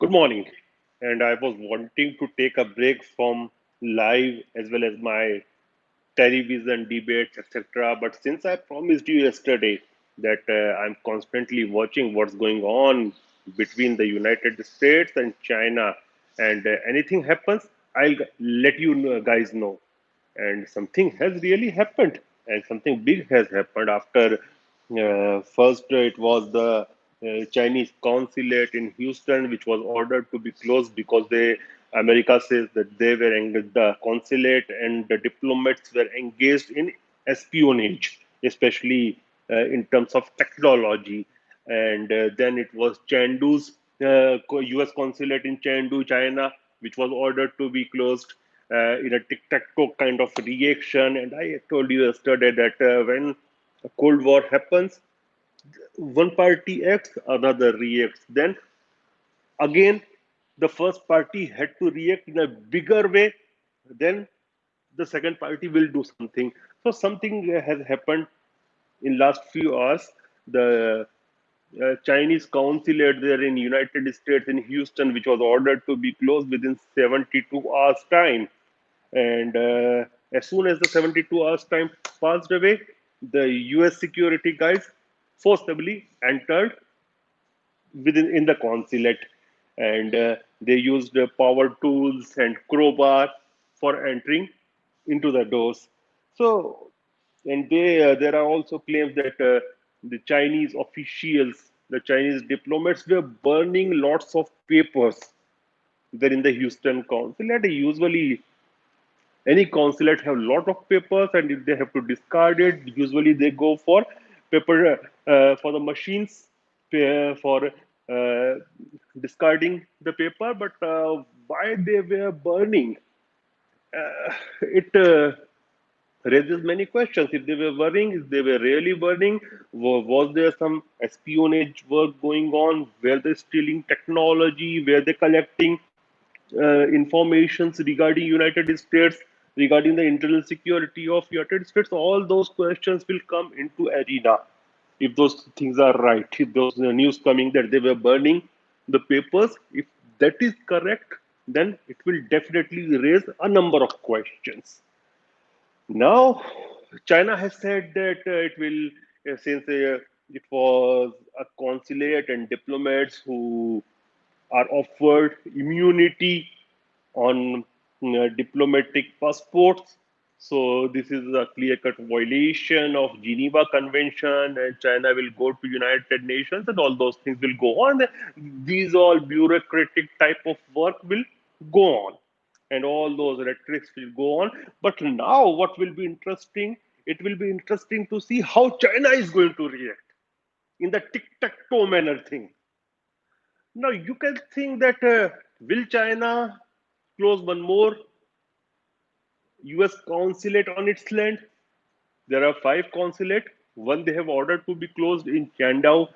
Good morning. And I was wanting to take a break from live as well as my television debates, etc. But since I promised you yesterday that I'm constantly watching what's going on between the United States and China, and anything happens, I'll let you guys know. And something has really happened, and something big has happened after first it was the Chinese consulate in Houston, which was ordered to be closed because America says that the consulate and the diplomats were engaged in espionage, especially in terms of technology. And then it was Chengdu's U.S. consulate in Chengdu, China, which was ordered to be closed in a tic-tac-toe kind of reaction. And I told you yesterday that when a Cold War happens, one party acts, another reacts. Then again, the first party had to react in a bigger way. Then the second party will do something. So something has happened in last few hours. The Chinese consulate there in United States in Houston, which was ordered to be closed within 72 hours time, and as soon as the 72 hours time passed away, the US security guys forcibly entered within in the consulate, and they used power tools and crowbar for entering into the doors. So, and there are also claims that the Chinese officials, the Chinese diplomats, were burning lots of papers there in the Houston consulate. Usually, any consulate have lot of papers, and if they have to discard it, usually they go for paper for the machines for discarding the paper. But why they were burning? It raises many questions. If they were burning, if they were really burning, was there some espionage work going on? Were they stealing technology? Were they collecting informations regarding United States, regarding the internal security of United States? All those questions will come into arena if those things are right. If those news coming that they were burning the papers, if that is correct, then it will definitely raise a number of questions. Now, China has said that it will, since it was a consulate and diplomats who are offered immunity on diplomatic passports. So this is a clear-cut violation of Geneva Convention, and China will go to United Nations, and all those things will go on. These all bureaucratic type of work will go on, and all those rhetorics will go on. But now, what will be interesting? It will be interesting to see how China is going to react in the tic-tac-toe manner thing. Now you can think that will China close one more U.S. consulate on its land? There are five consulate. One they have ordered to be closed in Chandao.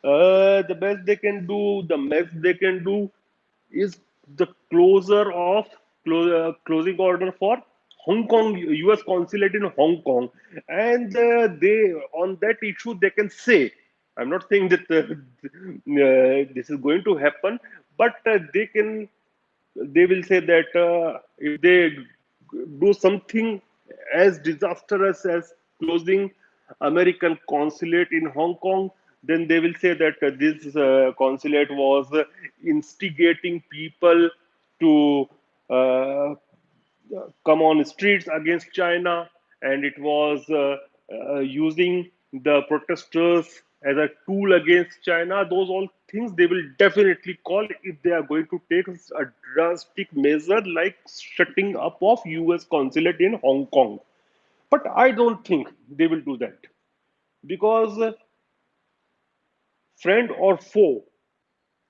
The best they can do, the max they can do, is the closing order for Hong Kong U.S. consulate in Hong Kong, and they on that issue they can say. I'm not saying that this is going to happen, but they will say that if they do something as disastrous as closing American consulate in Hong Kong, then they will say that this consulate was instigating people to uh, come on streets against China, and it was using the protesters as a tool against China. Those all things they will definitely call if they are going to take a drastic measure like shutting up of U.S. consulate in Hong Kong. But I don't think they will do that because friend or foe,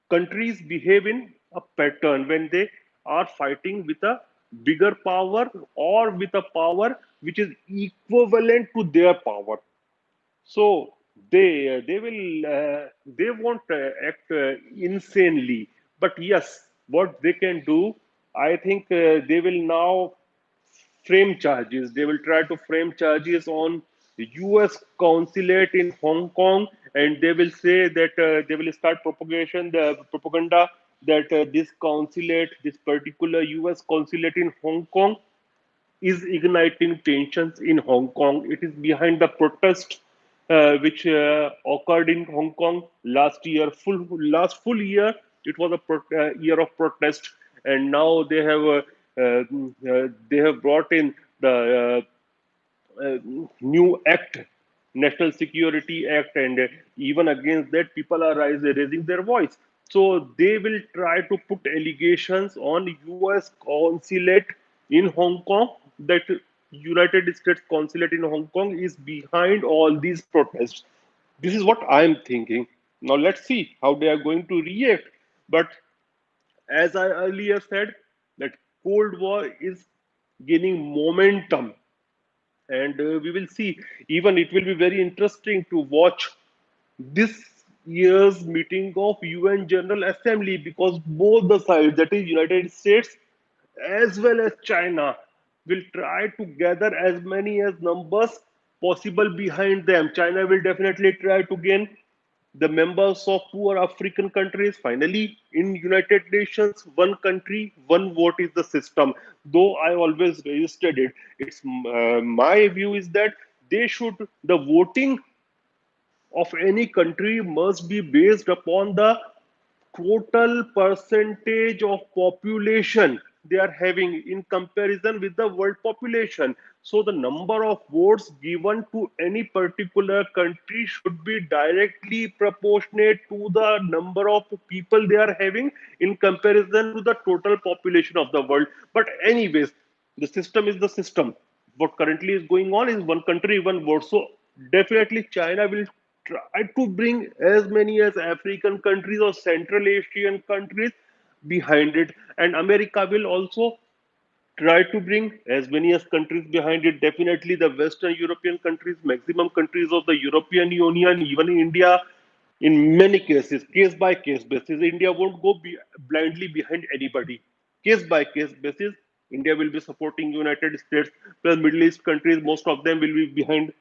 countries behave in a pattern when they are fighting with a bigger power or with a power which is equivalent to their power. So they will they won't act insanely, but yes, what they can do, I think they will now frame charges. They will try to frame charges on the U.S. consulate in Hong Kong, and they will say that they will start propagation, the propaganda that this consulate, this particular US consulate in Hong Kong, is igniting tensions in Hong Kong. It is behind the protest which occurred in Hong Kong last year. Last full year, it was a year of protest, and now they have brought in the new act, National Security Act, and even against that, people are raising their voice. So they will try to put allegations on U.S. consulate in Hong Kong that United States consulate in Hong Kong is behind all these protests. This is what I'm thinking. Now let's see how they are going to react. But as I earlier said, that Cold War is gaining momentum, and we will see. Even it will be very interesting to watch this year's meeting of UN General Assembly, because both the sides, that is United States as well as China, will try to gather as many as numbers possible behind them. China will definitely try to gain the members of poor African countries. Finally, in United Nations, one country, one vote is the system. Though I always resisted it, it's my view is that they should the voting of any country must be based upon the total percentage of population they are having in comparison with the world population. So the number of votes given to any particular country should be directly proportionate to the number of people they are having in comparison to the total population of the world. But anyways, the system is the system. What currently is going on is one country, one vote. So definitely China will try to bring as many as African countries or Central Asian countries behind it, and America will also try to bring as many as countries behind it. Definitely the Western European countries, maximum countries of the European Union, even India, in many cases, case by case basis. India won't go blindly behind anybody. Case by case basis, India will be supporting United States. Plus Middle East countries, most of them will be behind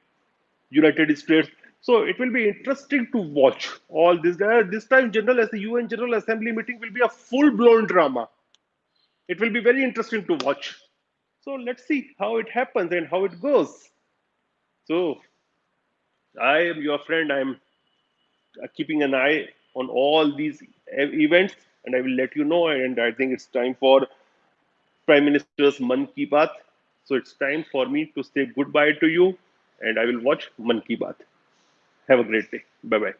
United States. So it will be interesting to watch all this. This time, General as the UN General Assembly meeting will be a full-blown drama. It will be very interesting to watch. So let's see how it happens and how it goes. So I am your friend. I'm keeping an eye on all these events, and I will let you know. And I think it's time for Prime Minister's Man Ki Baat. So it's time for me to say goodbye to you, and I will watch Man Ki Baat. Have a great day. Bye bye.